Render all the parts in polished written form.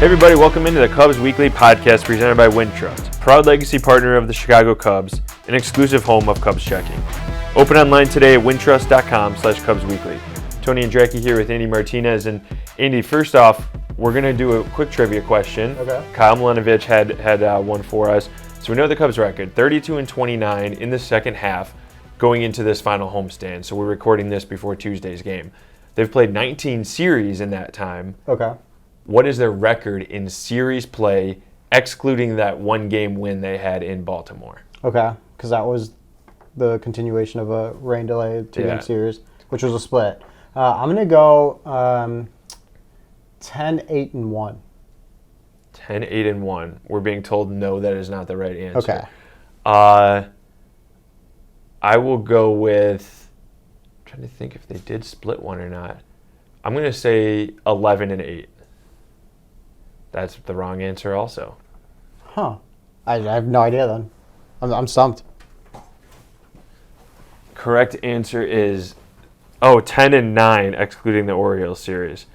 Hey everybody, welcome into the Cubs Weekly Podcast presented by Wintrust, proud legacy partner of the Chicago Cubs, an exclusive home of Cubs checking. Open online today at wintrust.com/Cubs Weekly. Tony Andracki here with Andy Martinez. And Andy, first off, we're going to do a quick trivia question. Okay. Kyle Malenovich had one for us. So we know the Cubs record, 32-29 in the second half going into this final homestand. So we're recording this before Tuesday's game. They've played 19 series in that time. Okay. What is their record in series play, excluding that one-game win they had in Baltimore? Okay, because that was the continuation of a rain delay two-game series, which was a split. I'm going to go 10-8-1. 10-8-1. We're being told no, that is not the right answer. Okay. I will go with, I'm trying to think if they did split one or not. I'm going to say 11-8. That's the wrong answer also. Huh. I have no idea then. I'm stumped. Correct answer is 10-9, excluding the Orioles series.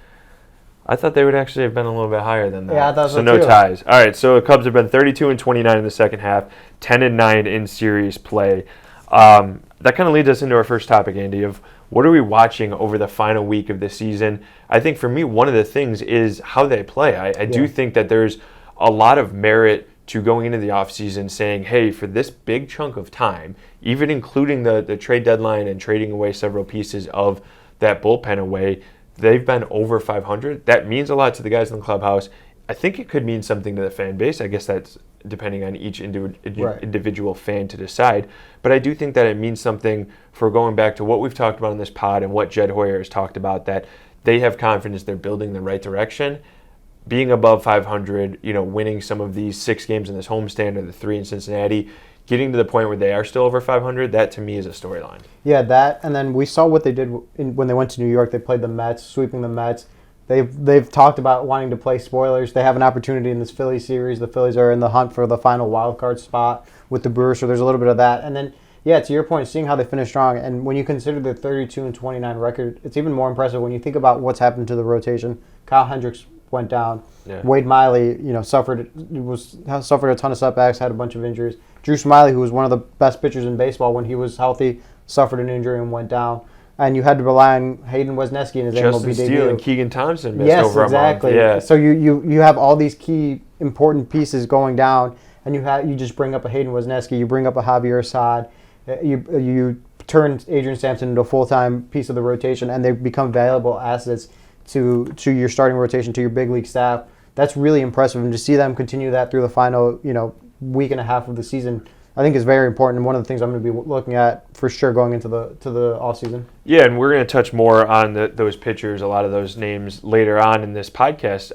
I thought they would actually have been a little bit higher than that. Yeah, I thought so no too. ties. All right, so the Cubs have been 32-29 in the second half, 10-9 in series play. That kind of leads us into our first topic, Andy, of what are we watching over the final week of the season? I think for me, one of the things is how they play. I do think that there's a lot of merit to going into the offseason saying, hey, for this big chunk of time, even including the trade deadline and trading away several pieces of that bullpen away, they've been over 500. That means a lot to the guys in the clubhouse. I think it could mean something to the fan base. I guess that's depending on each individual fan to decide. But I do think that it means something for going back to what we've talked about in this pod and what Jed Hoyer has talked about, that they have confidence they're building the right direction. Being above 500, winning some of these 6 games in this homestand or the 3 in Cincinnati, getting to the point where they are still over 500, that to me is a storyline. Yeah, that, and then we saw what they did when they went to New York. They played the Mets, sweeping the Mets. They've talked about wanting to play spoilers. They have an opportunity in this Phillies series. The Phillies are in the hunt for the final wild card spot with the Brewers, so there's a little bit of that. And then, yeah, to your point, seeing how they finish strong, and when you consider the 32-29 record, it's even more impressive when you think about what's happened to the rotation. Kyle Hendricks went down. Yeah. Wade Miley, suffered a ton of setbacks, had a bunch of injuries. Drew Smyly, who was one of the best pitchers in baseball when he was healthy, suffered an injury and went down. And you had to rely on Hayden Wesneski in his MLB debut. Justin Steele and Keegan Thompson missed over a month. Yeah. So you have all these key important pieces going down, and you just bring up a Hayden Wesneski, you bring up a Javier Assad, you turn Adrian Sampson into a full-time piece of the rotation, and they become valuable assets to your starting rotation, to your big league staff. That's really impressive, and to see them continue that through the final week and a half of the season, I think is very important, and one of the things I'm going to be looking at for sure going into the offseason. Yeah, and we're going to touch more on those pitchers, a lot of those names later on in this podcast.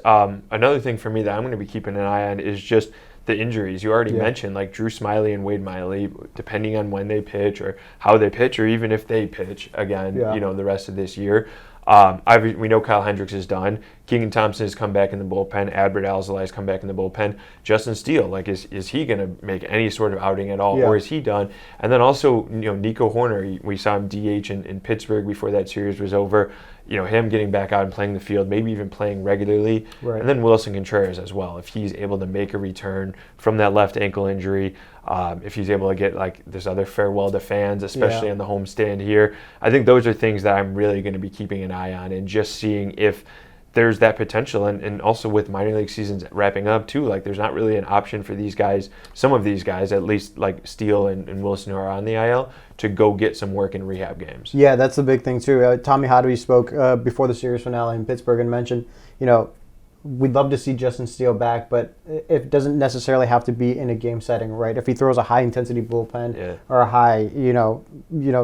Another thing for me that I'm going to be keeping an eye on is just the injuries. You already mentioned, like Drew Smyly and Wade Miley, depending on when they pitch or how they pitch, or even if they pitch again, the rest of this year. We know Kyle Hendricks is done. Keegan Thompson has come back in the bullpen. Adbert Alzolay has come back in the bullpen. Justin Steele, is he going to make any sort of outing at all, or is he done? And then also, Nico Hoerner, we saw him DH in Pittsburgh before that series was over. Him getting back out and playing the field, maybe even playing regularly. Right. And then Wilson Contreras as well, if he's able to make a return from that left ankle injury. If he's able to get this other farewell to fans, especially on the homestand here. I think those are things that I'm really going to be keeping an eye on and just seeing if there's that potential. And also with minor league seasons wrapping up too, there's not really an option for these guys, some of these guys, at least like Steele and Wilson who are on the IL, to go get some work in rehab games. Yeah, that's the big thing too. Tommy Hotovy spoke before the series finale in Pittsburgh and mentioned, we'd love to see Justin Steele back, but it doesn't necessarily have to be in a game setting, right? If he throws a high-intensity bullpen or a high,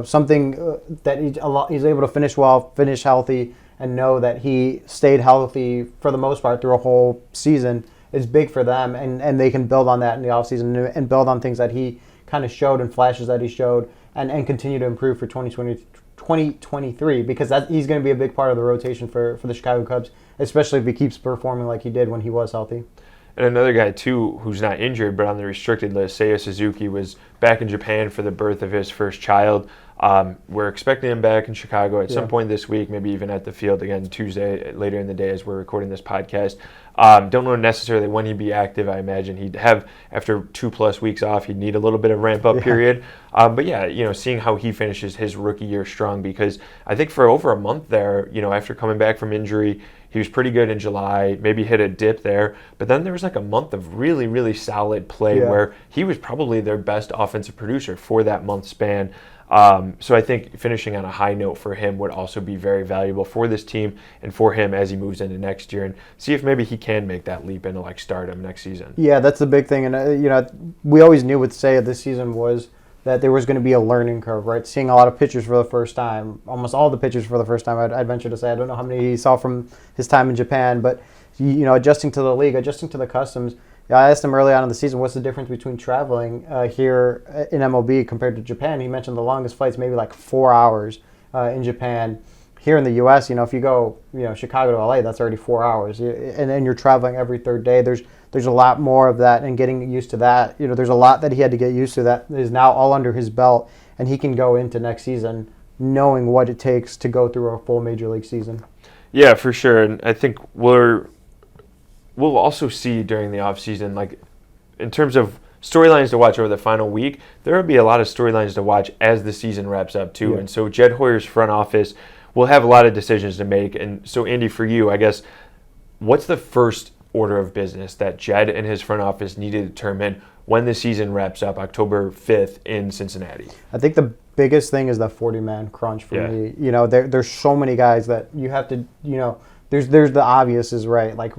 something that he's able to finish well, finish healthy, and know that he stayed healthy for the most part through a whole season is big for them, and they can build on that in the offseason and build on things that he kind of showed and flashes that he showed and continue to improve for 2023, because he's going to be a big part of the rotation for the Chicago Cubs, especially if he keeps performing like he did when he was healthy. And another guy, too, who's not injured but on the restricted list, Seiya Suzuki, was back in Japan for the birth of his first child. We're expecting him back in Chicago at some point this week, maybe even at the field again Tuesday later in the day as we're recording this podcast. Don't know necessarily when he'd be active. I imagine he'd have, after 2+ weeks off, he'd need a little bit of ramp-up period. But yeah, seeing how he finishes his rookie year strong, because I think for over a month there, after coming back from injury, he was pretty good in July, maybe hit a dip there. But then there was like a month of really, really solid play where he was probably their best offensive producer for that month span. So I think finishing on a high note for him would also be very valuable for this team and for him as he moves into next year, and see if maybe he can make that leap into like stardom next season. Yeah, that's the big thing. And, we always knew with Seiya this season was that there was going to be a learning curve, right? Seeing a lot of pitchers for the first time, almost all the pitchers for the first time, I'd venture to say. I don't know how many he saw from his time in Japan, but, adjusting to the league, adjusting to the customs. I asked him early on in the season, what's the difference between traveling here in MLB compared to Japan? He mentioned the longest flight's maybe like 4 hours in Japan. Here in the U.S., if you go, Chicago to L.A., that's already 4 hours. And then you're traveling every third day. There's a lot more of that, and getting used to that. There's a lot that he had to get used to that is now all under his belt, and he can go into next season knowing what it takes to go through a full major league season. Yeah, for sure. And I think we'll also see during the offseason, like in terms of storylines to watch over the final week, there will be a lot of storylines to watch as the season wraps up too. And so Jed Hoyer's front office will have a lot of decisions to make. And so Andy, for you, I guess, what's the first order of business that Jed and his front office need to determine when the season wraps up October 5th in Cincinnati? I think the biggest thing is the 40-man crunch for me. There's so many guys that you have to, there's the obvious is right. Like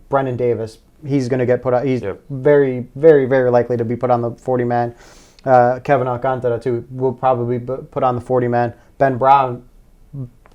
Brendan Davis, he's going to get put out. He's very, very, very likely to be put on the 40-man. Kevin Alcantara, too, will probably be put on the 40-man. Ben Brown,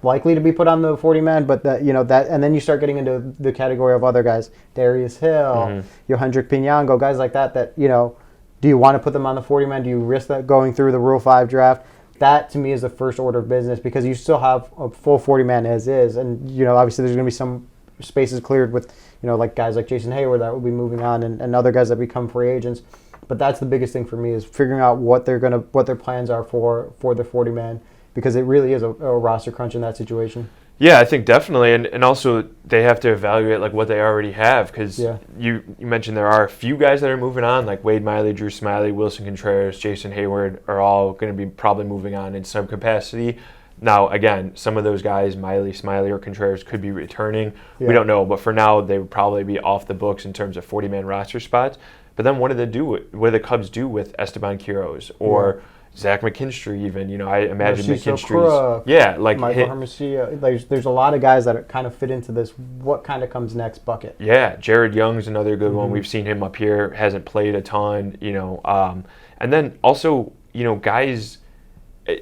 likely to be put on the 40-man, but that, and then you start getting into the category of other guys, Darius Hill, Yohendrick Pinango, guys like that, do you want to put them on the 40-man? Do you risk that going through the Rule 5 draft? That, to me, is the first order of business, because you still have a full 40-man as is, and, obviously there's going to be some spaces cleared with, like guys like Jason Hayward that will be moving on, and other guys that become free agents. But that's the biggest thing for me, is figuring out what their plans are for the 40-man, because it really is a roster crunch in that situation. Yeah, I think definitely, and also they have to evaluate like what they already have, because you mentioned there are a few guys that are moving on, like Wade Miley, Drew Smyly, Wilson Contreras, Jason Hayward are all going to be probably moving on in some capacity. Now, again, some of those guys, Miley, Smyly, or Contreras, could be returning. Yeah. We don't know, but for now, they would probably be off the books in terms of 40-man roster spots. But then what do the Cubs do with Esteban Quiroz or Zach McKinstry even? I imagine McKinstry's... Michael Hermosillo. There's a lot of guys that kind of fit into this what kind of comes next bucket. Yeah, Jared Young's another good one. We've seen him up here, hasn't played a ton, and then also, guys...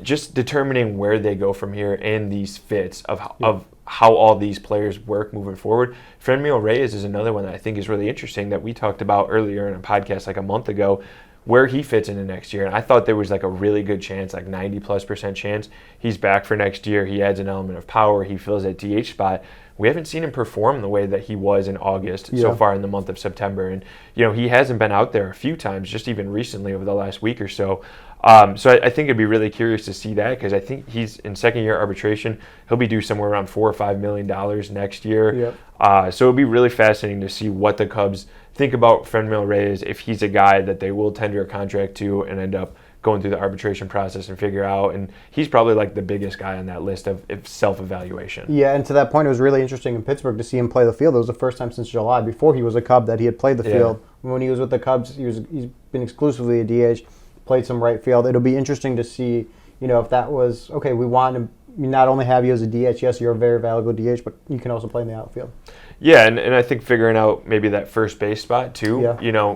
just determining where they go from here and these fits of how all these players work moving forward. Franmil Reyes is another one that I think is really interesting that we talked about earlier in a podcast like a month ago, where he fits into next year. And I thought there was like a really good chance, like 90+% chance he's back for next year. He adds an element of power. He fills that DH spot. We haven't seen him perform the way that he was in August so far in the month of September. And, he hasn't been out there a few times, just even recently over the last week or so. So I think it'd be really curious to see that, because I think he's in second-year arbitration. He'll be due somewhere around $4 or $5 million next year. So it'll be really fascinating to see what the Cubs think about Franmil Reyes, if he's a guy that they will tender a contract to and end up going through the arbitration process and figure out. And he's probably like the biggest guy on that list of self-evaluation. Yeah, and to that point, it was really interesting in Pittsburgh to see him play the field. It was the first time since July, before he was a Cub, that he had played the field. When he was with the Cubs, he's been exclusively a DH, played some right field. It'll be interesting to see, if that was, okay, we want to not only have you as a DH, yes, you're a very valuable DH, but you can also play in the outfield. Yeah, and I think figuring out maybe that first base spot too.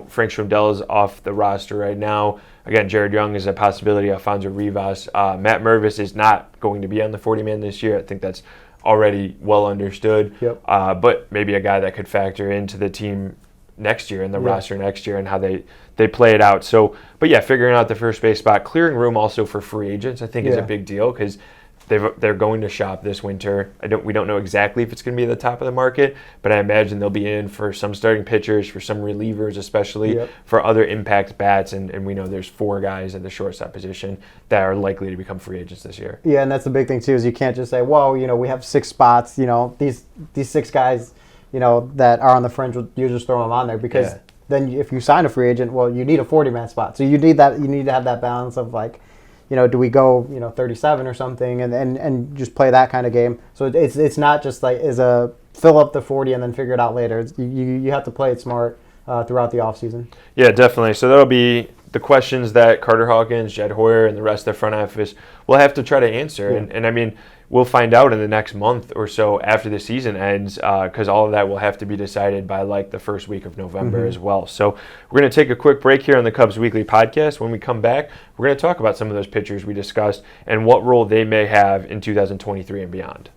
Frank Schwindel is off the roster right now. Again, Jared Young is a possibility. Alfonso Rivas. Matt Mervis is not going to be on the 40-man this year. I think that's already well understood. But maybe a guy that could factor into the team next year and the roster next year and how they play it out. So, but yeah, figuring out the first base spot. Clearing room also for free agents, I think, is a big deal, because they're going to shop this winter. We don't know exactly if it's going to be at the top of the market, but I imagine they'll be in for some starting pitchers, for some relievers especially, for other impact bats, and we know there's 4 guys at the shortstop position that are likely to become free agents this year. Yeah, and that's the big thing too, is you can't just say, well, we have 6 spots, these 6 guys, that are on the fringe, you just throw them on there, because then if you sign a free agent, well, you need a 40-man spot. So you need to have that balance of like, do we go 37 or something and just play that kind of game. So it's not just like fill up the 40 and then figure it out later. You have to play it smart throughout the offseason. Yeah, definitely. So that'll be the questions that Carter Hawkins, Jed Hoyer, and the rest of the front office will have to try to answer. Yeah. And I mean, we'll find out in the next month or so after the season ends, because all of that will have to be decided by like the first week of November as well. So we're going to take a quick break here on the Cubs Weekly Podcast. When we come back, we're going to talk about some of those pitchers we discussed and what role they may have in 2023 and beyond.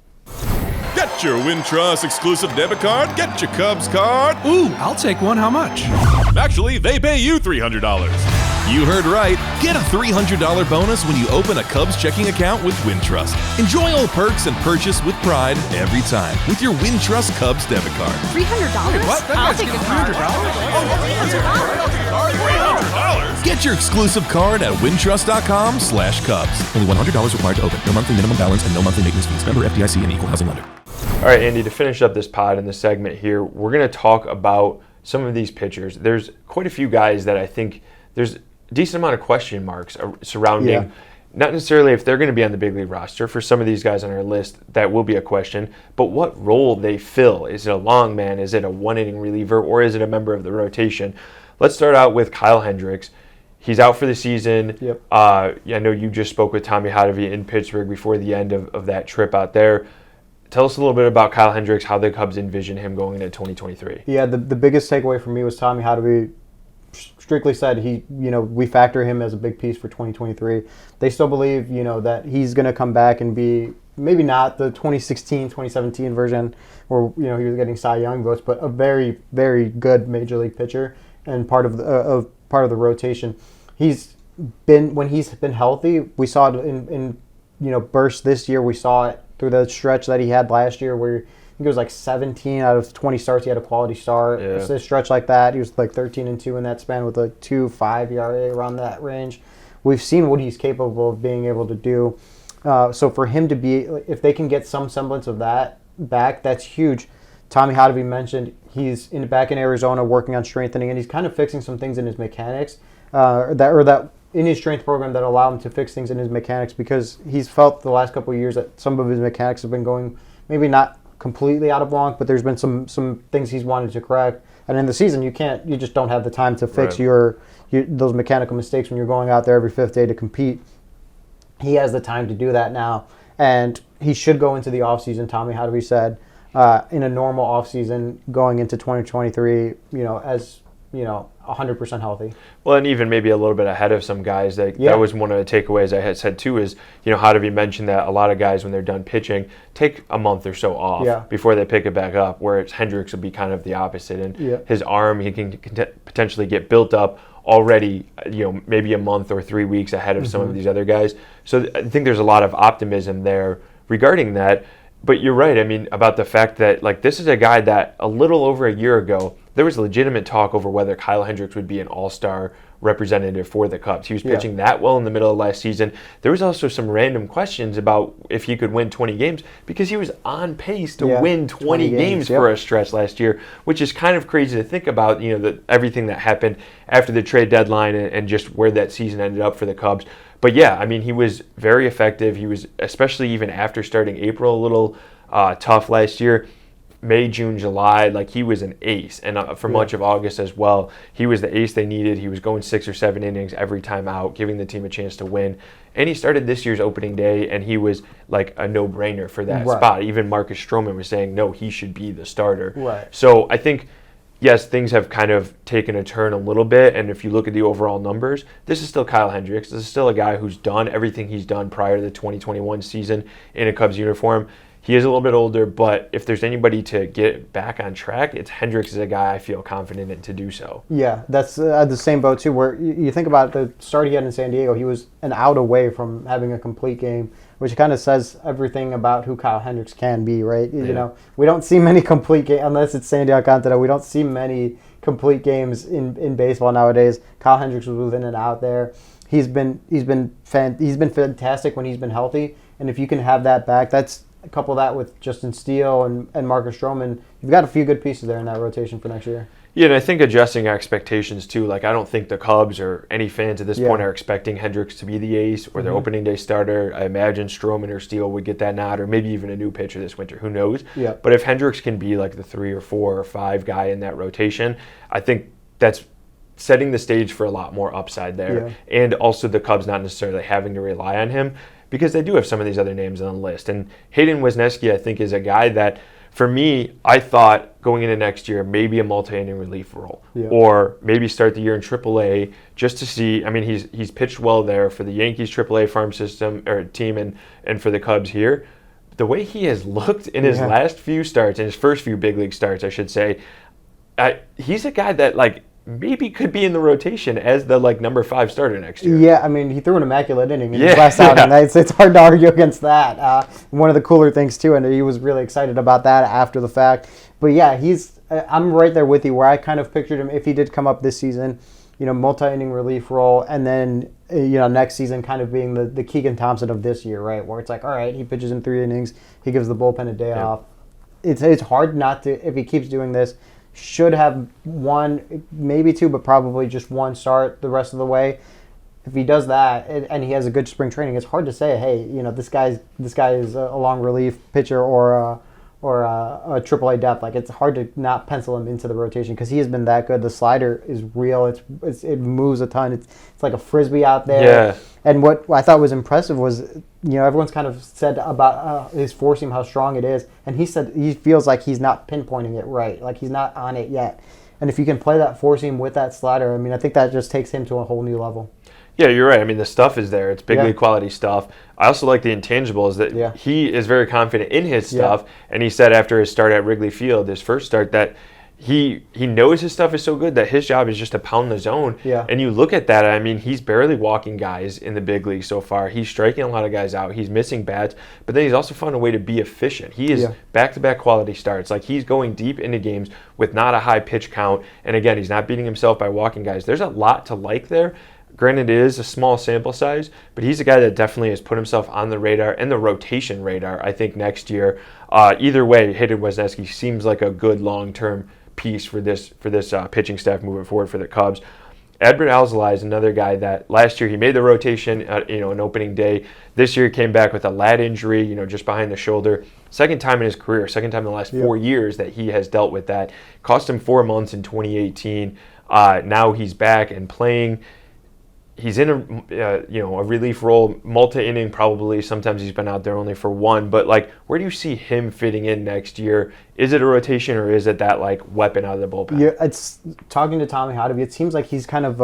Get your Wintrust exclusive debit card. Get your Cubs card. Ooh, I'll take one. How much? Actually, they pay you $300. You heard right. Get a $300 bonus when you open a Cubs checking account with Wintrust. Enjoy all perks and purchase with pride every time with your Wintrust Cubs debit card. $300? Wait, what? I'll take a $300? Get your exclusive card at wintrust.com/Cubs. Only $100 required to open. No monthly minimum balance and no monthly maintenance fees. Member FDIC and equal housing lender. All right, Andy, to finish up this pod and this segment here, we're going to talk about some of these pitchers. There's quite a few guys that I think there's a decent amount of question marks surrounding, not necessarily if they're going to be on the big league roster. For some of these guys on our list, that will be a question, but what role they fill. Is it a long man? Is it a one-inning reliever? Or is it a member of the rotation? Let's start out with Kyle Hendricks. He's out for the season. Yep. I know you just spoke with Tommy Hotovy in Pittsburgh before the end of that trip out there. Tell us a little bit about Kyle Hendricks, how the Cubs envision him going into 2023. Yeah, the biggest takeaway for me was Tommy Hotovy strictly said we factor him as a big piece for 2023. They still believe, that he's going to come back and be maybe not the 2016, 2017 version where, he was getting Cy Young votes, but a very, very good major league pitcher and part of the rotation. When he's been healthy, we saw it in bursts this year. We saw it through the stretch that he had last year where he was like 17 out of 20 starts. He had a quality start. Yeah. It's a stretch like that. He was like 13-2 in that span with a 2.5 ERA around that range. We've seen what he's capable of being able to do. So for him to be, if they can get some semblance of that back, that's huge. Tommy Hotovy mentioned he's back in Arizona working on strengthening, and he's kind of fixing some things in his mechanics that in his strength program that allow him to fix things in his mechanics, because he's felt the last couple of years that some of his mechanics have been going maybe not completely out of wonk, but there's been some things he's wanted to correct. And in the season, you just don't have the time to fix those mechanical mistakes when you're going out there every 5th day to compete. He has the time to do that now, and he should go into the offseason, Tommy Hotovy said, in a normal offseason going into 2023, as 100% healthy. Well, and even maybe a little bit ahead of some guys. That was one of the takeaways I had said too, is, Hotovy mentioned that a lot of guys when they're done pitching take a month or so off before they pick it back up, whereas Hendricks will be kind of the opposite. And his arm, he can potentially get built up already, maybe a month or 3 weeks ahead of some of these other guys. So I think there's a lot of optimism there regarding that. But you're right, I mean, about the fact that, this is a guy that a little over a year ago, there was legitimate talk over whether Kyle Hendricks would be an all-star representative for the Cubs. He was pitching that well in the middle of last season. There was also some random questions about if he could win 20 games, because he was on pace to win 20 games for a stretch last year, which is kind of crazy to think about, everything that happened after the trade deadline and just where that season ended up for the Cubs. But yeah, I mean, he was very effective. He was, especially even after starting April, a little tough last year. May, June, July, he was an ace. And for much of August as well, he was the ace they needed. He was going 6 or 7 innings every time out, giving the team a chance to win. And he started this year's opening day, and he was a no-brainer for that spot. Even Marcus Stroman was saying, no, he should be the starter. Right. So I think, yes, things have kind of taken a turn a little bit, and if you look at the overall numbers, this is still Kyle Hendricks. This is still a guy who's done everything he's done prior to the 2021 season in a Cubs uniform. He is a little bit older, but if there's anybody to get back on track, it's Hendricks is a guy I feel confident in to do so. Yeah, that's the same boat too. Where you think about the start he had in San Diego, he was an out away from having a complete game, which kind of says everything about who Kyle Hendricks can be, right? You know, we don't see many complete games unless it's San Diego Continental. We don't see many complete games in baseball nowadays. Kyle Hendricks was in and out there. He's been fantastic when he's been healthy, and if you can have that back, couple that with Justin Steele and Marcus Stroman, you've got a few good pieces there in that rotation for next year. Yeah, and I think adjusting expectations too. Like, I don't think the Cubs or any fans at this point are expecting Hendricks to be the ace or their opening day starter. I imagine Stroman or Steele would get that nod, or maybe even a new pitcher this winter. Who knows? Yeah. But if Hendricks can be like the 3 or 4 or 5 guy in that rotation, I think that's setting the stage for a lot more upside there. Yeah. And also the Cubs not necessarily having to rely on him, because they do have some of these other names on the list. And Hayden Wesneski, I think, is a guy that, for me, I thought going into next year, maybe a multi-inning relief role, or maybe start the year in AAA just to see. I mean, he's pitched well there for the Yankees AAA farm system or team, and for the Cubs here. The way he has looked in his last few starts, in his first few big league starts, I should say, he's a guy that, like, maybe could be in the rotation as the number 5 starter next year. Yeah, I mean, he threw an immaculate inning in his last outing. It's hard to argue against that. One of the cooler things too, and he was really excited about that after the fact. But yeah, I'm right there with you, where I kind of pictured him, if he did come up this season, multi-inning relief role, and then next season kind of being the Keegan Thompson of this year, right? Where it's like, all right, he pitches in 3 innings, he gives the bullpen a day off. It's hard not to, if he keeps doing this. Should have 1, maybe 2, but probably just 1 start the rest of the way. If he does that and he has a good spring training, it's hard to say, hey, this guy is a long relief pitcher or a AAA depth. Like, it's hard to not pencil him into the rotation because he has been that good. The slider is real. It moves a ton. It's like a frisbee out there. Yeah. And what I thought was impressive was, everyone's kind of said about his four seam, how strong it is. And he said he feels like he's not pinpointing it right. Like, he's not on it yet. And if you can play that four seam with that slider, I mean, I think that just takes him to a whole new level. Yeah, you're right. I mean, the stuff is there. It's big league quality stuff. I also like the intangibles that he is very confident in his stuff. And he said after his start at Wrigley Field, his first start, that he knows his stuff is so good that his job is just to pound the zone. Yeah. And you look at that, I mean, he's barely walking guys in the big league so far. He's striking a lot of guys out. He's missing bats, but then he's also found a way to be efficient. He is back-to-back quality starts. Like, he's going deep into games with not a high pitch count. And again, he's not beating himself by walking guys. There's a lot to like there. Granted, it is a small sample size, but he's a guy that definitely has put himself on the radar and the rotation radar, I think, next year. Either way, Hayden Wesneski seems like a good long-term piece for this pitching staff moving forward for the Cubs. Adbert Alzolay is another guy that last year he made the rotation at an opening day. This year he came back with a lat injury, just behind the shoulder. Second time in his career, second time in the last 4 years that he has dealt with that. Cost him 4 months in 2018. Now he's back and playing. He's in a relief role, multi-inning probably. Sometimes he's been out there only for 1. But, where do you see him fitting in next year? Is it a rotation, or is it that, weapon out of the bullpen? Yeah, it's talking to Tommy Hotovy. It seems like he's kind of,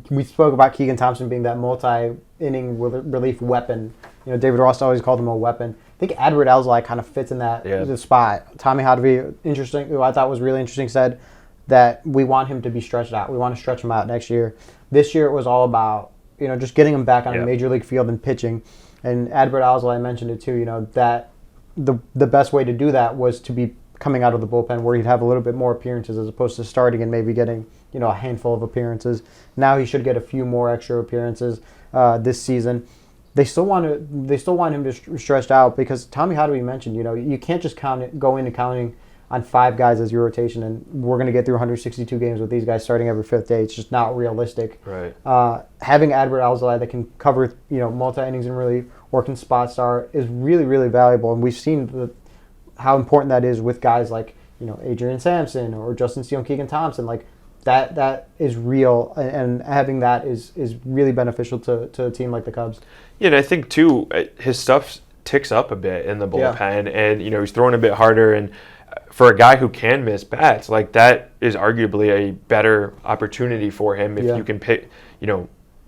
we spoke about Keegan Thompson being that multi-inning relief weapon. David Ross always called him a weapon. I think Adbert Alzolay kind of fits in that spot. Tommy Hotovy, interesting, who I thought was really interesting, said that we want him to be stretched out. We want to stretch him out next year. This year it was all about, just getting him back on a major league field and pitching. And Adbert Alzolay mentioned it too, that the best way to do that was to be coming out of the bullpen where he'd have a little bit more appearances as opposed to starting and maybe getting, a handful of appearances. Now he should get a few more extra appearances this season. They still want him to stretched out because Tommy Hotovy mentioned, you can't just go into counting on 5 guys as your rotation, and we're going to get through 162 games with these guys starting every 5th day. It's just not realistic. Right. Having Adbert Alzolay that can cover, multi-innings in relief or can spot start is really, really valuable, and we've seen how important that is with guys like, Adrian Sampson or Justin Steele and Keegan Thompson. Like, that is real, and having that is really beneficial to a team like the Cubs. Yeah, and I think, too, his stuff ticks up a bit in the bullpen, and, he's throwing a bit harder, and for a guy who can miss bats, that is arguably a better opportunity for him if you can pick,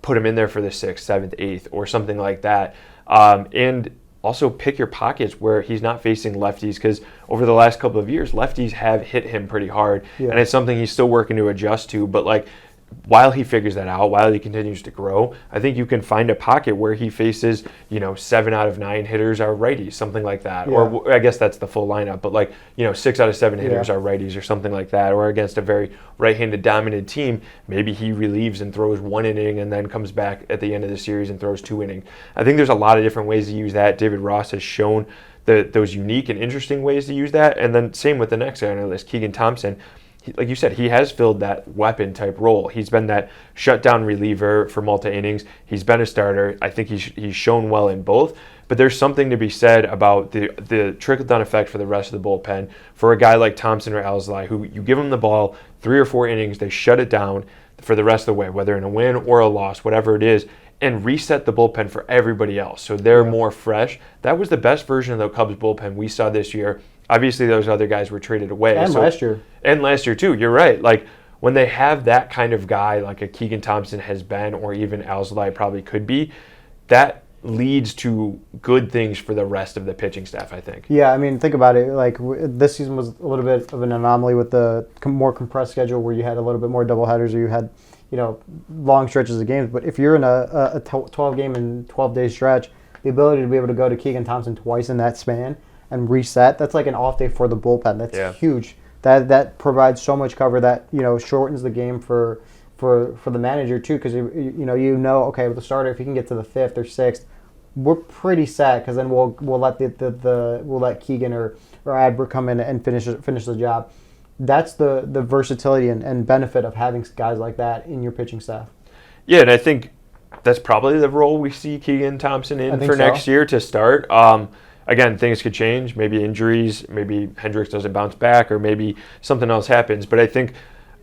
put him in there for the 6th, 7th, 8th, or something like that. And also pick your pockets where he's not facing lefties, because over the last couple of years, lefties have hit him pretty hard, and it's something he's still working to adjust to. But like, while he figures that out, while he continues to grow, I think you can find a pocket where he faces, 7 out of 9 hitters are righties, something like that. Yeah. Or I guess that's the full lineup, but 6 out of 7 hitters are righties or something like that. Or against a very right-handed dominant team, maybe he relieves and throws 1 inning and then comes back at the end of the series and throws 2 innings. I think there's a lot of different ways to use that. David Ross has shown those unique and interesting ways to use that. And then same with the next guy on our list, Keegan Thompson. Like you said, he has filled that weapon type role. He's been that shutdown reliever for multi-innings. He's been a starter. I think he's shown well in both. But there's something to be said about the trickle-down effect for the rest of the bullpen. For a guy like Thompson or Alzolay, who you give them the ball 3 or 4 innings, they shut it down for the rest of the way, whether in a win or a loss, whatever it is, and reset the bullpen for everybody else. So they're more fresh. That was the best version of the Cubs bullpen we saw this year. Obviously, those other guys were traded away. And last year. And last year, too. You're right. Like, when they have that kind of guy, like a Keegan Thompson has been, or even Alzolay probably could be, that leads to good things for the rest of the pitching staff, I think. Yeah, I mean, think about it. Like, this season was a little bit of an anomaly with the more compressed schedule where you had a little bit more doubleheaders, or you had, long stretches of games. But if you're in a 12-game and 12-day stretch, the ability to be able to go to Keegan Thompson twice in that span and reset, that's like an off day for the bullpen. That's huge. That provides so much cover that shortens the game for the manager too, because okay, with the starter, if he can get to the 5th or 6th, we're pretty set, because then we'll let we'll let Keegan or Adbert come in and finish the job. That's the versatility and benefit of having guys like that in your pitching staff. Yeah, and I think that's probably the role we see Keegan Thompson in for next year to start. Again, things could change. Maybe injuries, maybe Hendricks doesn't bounce back, or maybe something else happens. But I think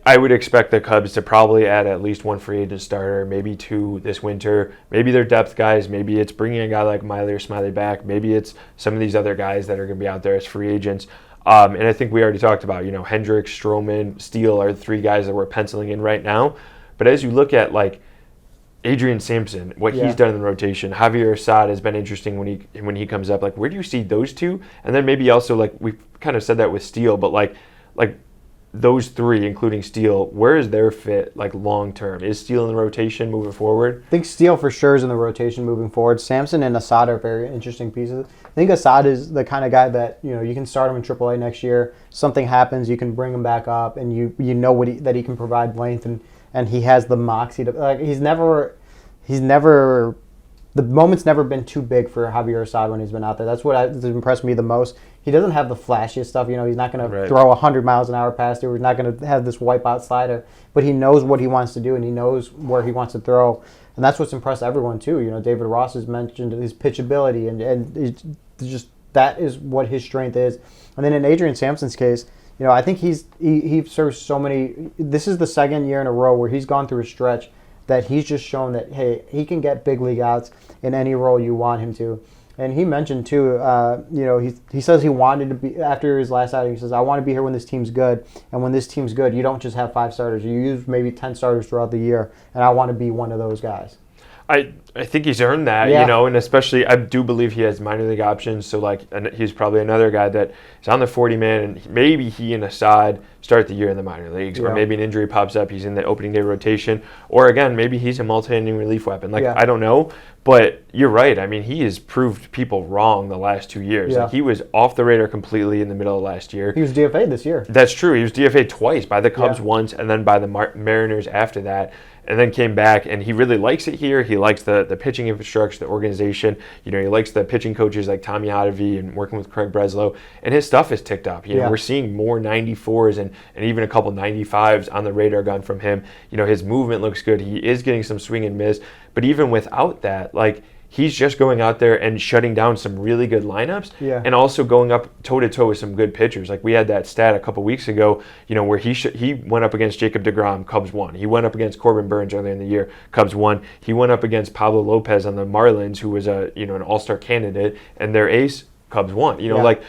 I would expect the Cubs to probably add at least 1 free agent starter, maybe 2 this winter. Maybe they're depth guys. Maybe it's bringing a guy like Miley or Smiley back. Maybe it's some of these other guys that are going to be out there as free agents. And I think we already talked about, Hendricks, Stroman, Steele are the 3 guys that we're penciling in right now. But as you look at, like, Adrian Sampson, what he's done in the rotation, Javier Assad has been interesting when he comes up. Like, where do you see those 2? And then maybe also, like, we've kind of said that with Steele, but like those 3, including Steele, where is their fit, like, long term? Is Steele in the rotation moving forward? I think Steele for sure is in the rotation moving forward. Sampson and Assad are very interesting pieces. I think Assad is the kind of guy that you can start him in AAA next year. Something happens, you can bring him back up, and you know that he can provide length and he has the moxie to, like, he's never the moment's never been too big for Javier Assad when he's been out there. That's what has impressed me the most. He doesn't have the flashiest stuff. He's not going to throw 100 miles an hour past you. He's not going to have this wipeout slider. But he knows what he wants to do, and he knows where he wants to throw. And that's what's impressed everyone, too. David Ross has mentioned his pitchability, and it's just that is what his strength is. And then in Adrian Sampson's case, I think he serves so many. This is the 2nd year in a row where he's gone through a stretch that he's just shown that, hey, he can get big league outs in any role you want him to. And he mentioned, too, he says he wanted to be, after his last outing, he says, I want to be here when this team's good. And when this team's good, you don't just have 5 starters. You use maybe 10 starters throughout the year. And I want to be one of those guys. I think he's earned that, and especially I do believe he has minor league options. So, like, he's probably another guy that is on the 40-man, and maybe he and Assad start the year in the minor leagues, or maybe an injury pops up, he's in the opening day rotation, or again, maybe he's a multi-inning relief weapon. Like, I don't know, but you're right. I mean, he has proved people wrong the last 2 years. Yeah. Like, he was off the radar completely in the middle of last year. He was DFA'd this year. That's true. He was DFA'd twice, by the Cubs once, and then by the Mariners after that. And then came back, and he really likes it here. He likes the pitching infrastructure, the organization. He likes the pitching coaches like Tommy Ottavy and working with Craig Breslow. And his stuff has ticked up. We're seeing more 94s and even a couple 95s on the radar gun from him. His movement looks good. He is getting some swing and miss. But even without that, like, he's just going out there and shutting down some really good lineups, and also going up toe-to-toe with some good pitchers. Like, we had that stat a couple weeks ago, where he went up against Jacob deGrom, Cubs won. He went up against Corbin Burns earlier in the year, Cubs won. He went up against Pablo Lopez on the Marlins, who was an all-star candidate, and their ace, Cubs won. Like,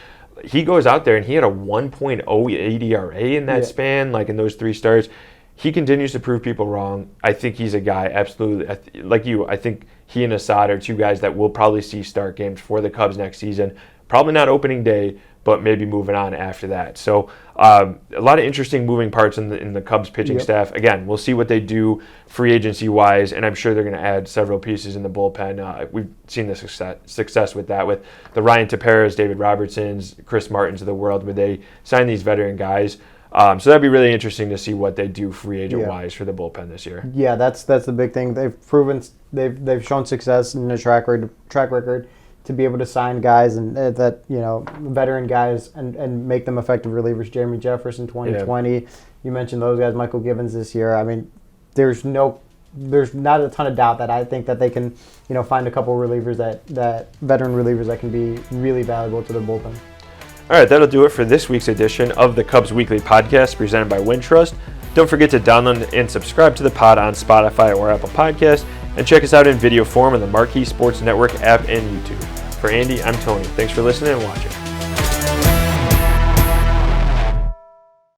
he goes out there and he had a 1.08 ERA in that span, like in those 3 starts. he continues to prove people wrong. I think he's a guy, absolutely, like you, I think he and Assad are two guys that we'll probably see start games for the Cubs next season. Probably not opening day, but maybe moving on after that. So a lot of interesting moving parts in the Cubs pitching staff. Again, we'll see what they do free agency-wise, and I'm sure they're going to add several pieces in the bullpen. We've seen the success with that, with the Ryan Taperas, David Robertsons, Chris Martins of the world, where they sign these veteran guys. So that'd be really interesting to see what they do free agent-wise for the bullpen this year. Yeah, that's the big thing. They've proven they've shown success in the track record to be able to sign guys and that veteran guys and make them effective relievers. Jeremy Jefferson 2020. Yeah. You mentioned those guys. Michael Givens this year. I mean, there's not a ton of doubt that I think that they can find a couple relievers that veteran relievers that can be really valuable to the bullpen. All right, that'll do it for this week's edition of the Cubs Weekly Podcast presented by Wintrust. Don't forget to download and subscribe to the pod on Spotify or Apple Podcasts, and check us out in video form on the Marquee Sports Network app and YouTube. For Andy, I'm Tony. Thanks for listening and watching.